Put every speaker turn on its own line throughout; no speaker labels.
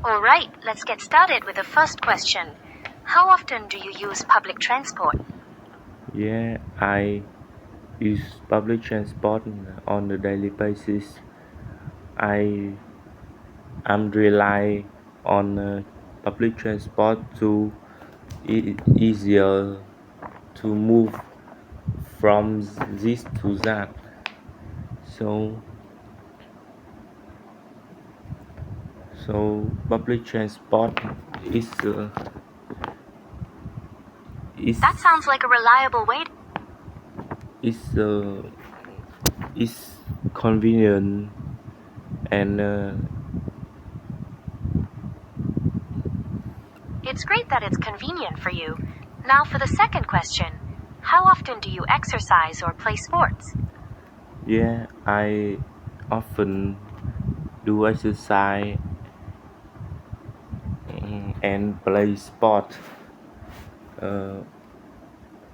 All right, let's get started with the first question. How often do you use public transport?
Yeah, I use public transport on a daily basis. I am rely on public transport to easier to move from this to that. So so public transport is is
That sounds like a reliable way.
is is convenient and
It's great that it's convenient for you. Now for the second question. How often do you exercise or play sports?
yeah, I often do exercise and play sport. Uh,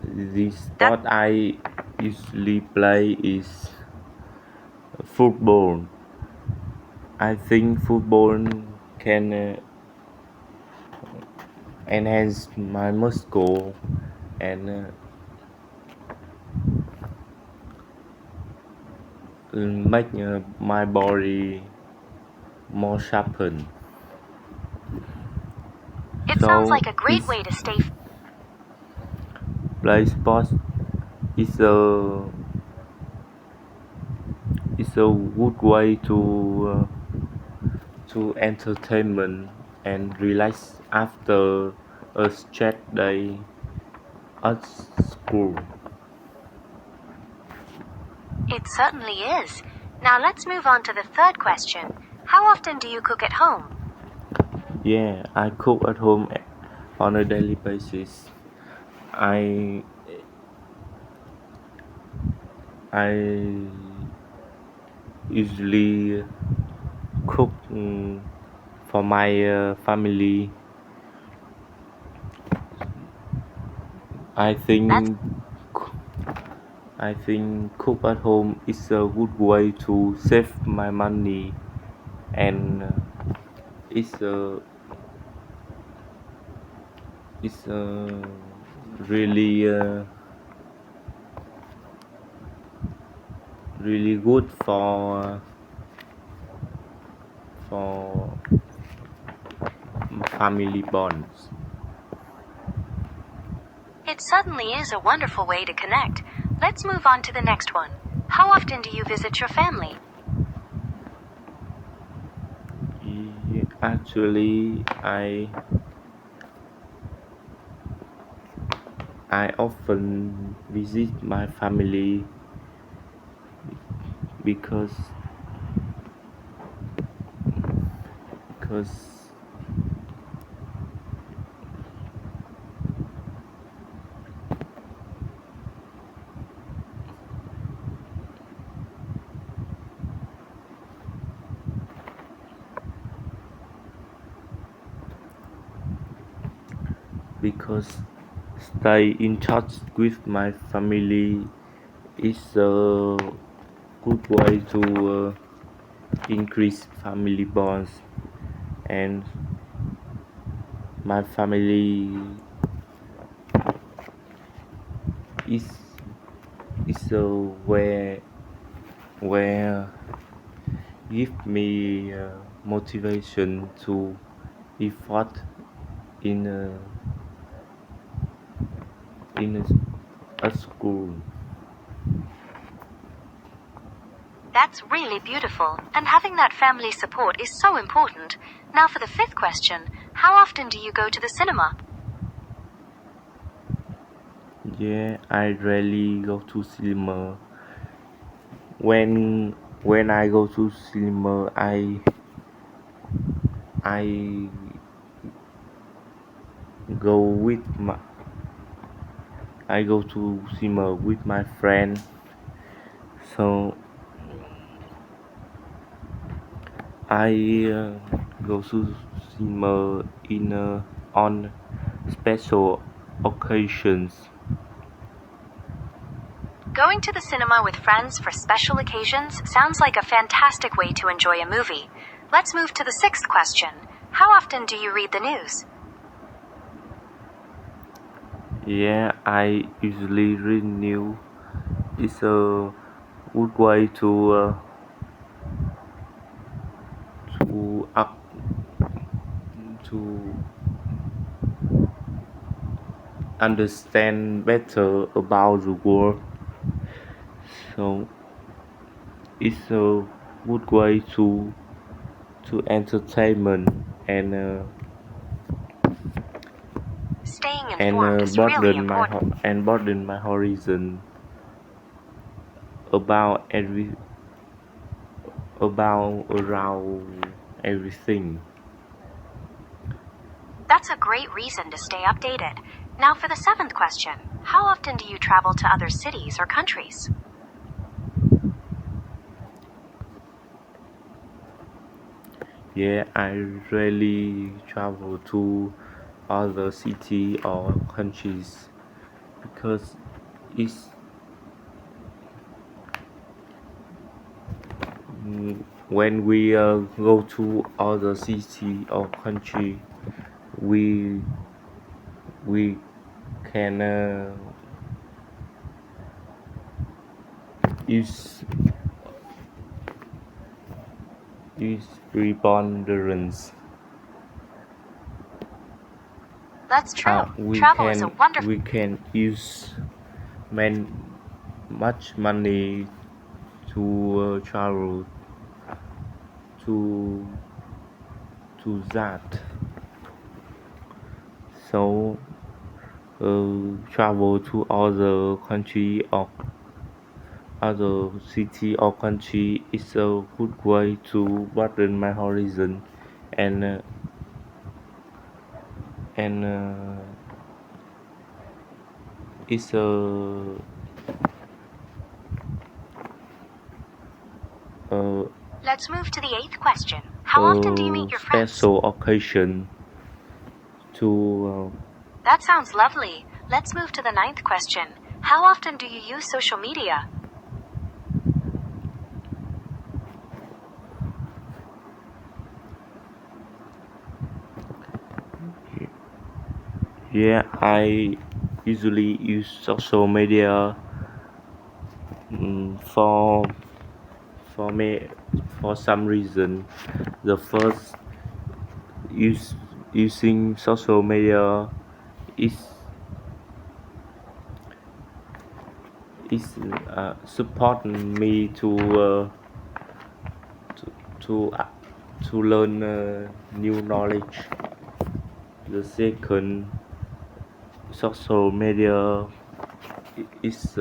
the
That
sport I usually play is football. I think football can enhance my muscle and make my body more sharpened.
it sounds
So
like a great way to stay
play sports is a good way to entertainment and relax after a stress day at school.
It certainly is. Now let's move on to the third question. How often do you cook at home?
Yeah, I cook at home on a daily basis. I I usually cook for my family. I
That's
think I think cook at home is a good way to save my money and it's a it's really really good for family bonds.
It certainly is a wonderful way to connect. Let's move on to the next one. How often do you visit your family?
Actually, I often visit my family because because because stay in touch with my family is a good way to increase family bonds and my family is where give me motivation to effort in a school.
That's really beautiful, and having that family support is so important. Now for the fifth question. How often do you go to the cinema?
Yeah, I rarely go to cinema. When I go to cinema, I go with my I go to cinema with my friend. So I go to cinema in on special occasions
Going to the cinema with friends for special occasions sounds like a fantastic way to enjoy a movie. Let's move to the sixth question. How often do you read the news?
Yeah, I usually read news. It's a good way to up to understand better about the world. So it's a good way to entertainment and
Staying informed is really important.
broaden my horizon about around everything.
That's a great reason to stay updated. Now for the seventh question. How often do you travel to other cities or countries?
Yeah, I rarely travel to other city or countries because it's when we go to other city or country, we we can use use preponderance.
That's true. Travel is a wonderful.
We can use man, much money to travel to that. So travel to other country or other city or country is a good way to broaden my horizon and uh, and it's a
Let's move to the eighth question. How often do you meet your friends?
special occasion to
That sounds lovely. Let's move to the ninth question. How often do you use social media?
yeah, I usually use social media for me for some reason. The first using social media is supporting me to uh, to learn new knowledge. The second, social media is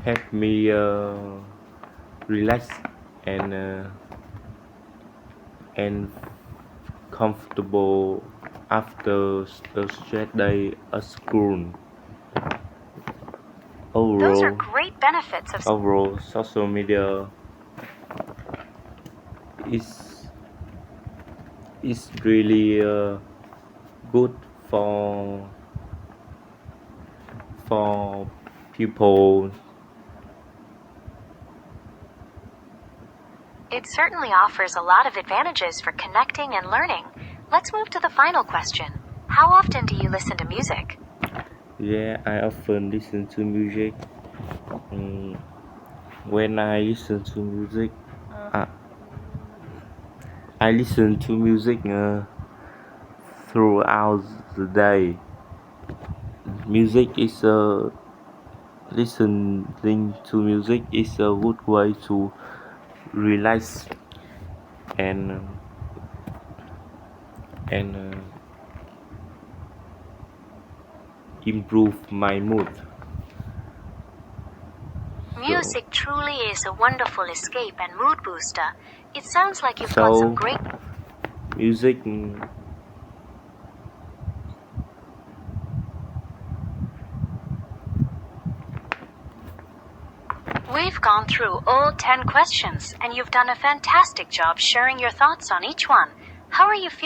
help me relax and and comfortable after a straight day at school.
Those are
Overall,
great benefits of.
social media is really good for for people.
It certainly offers a lot of advantages for connecting and learning. Let's move to the final question. How often do you listen to music?
Yeah, I often listen to music. When I listen to music, uh, I listen to music throughout the day. Music is listening to music is a good way to relax and and improve my mood.
Music truly is a wonderful escape and mood booster. It sounds like you've got some great.
Music
We've gone through all 10 questions, and you've done a fantastic job sharing your thoughts on each one. How are you feeling?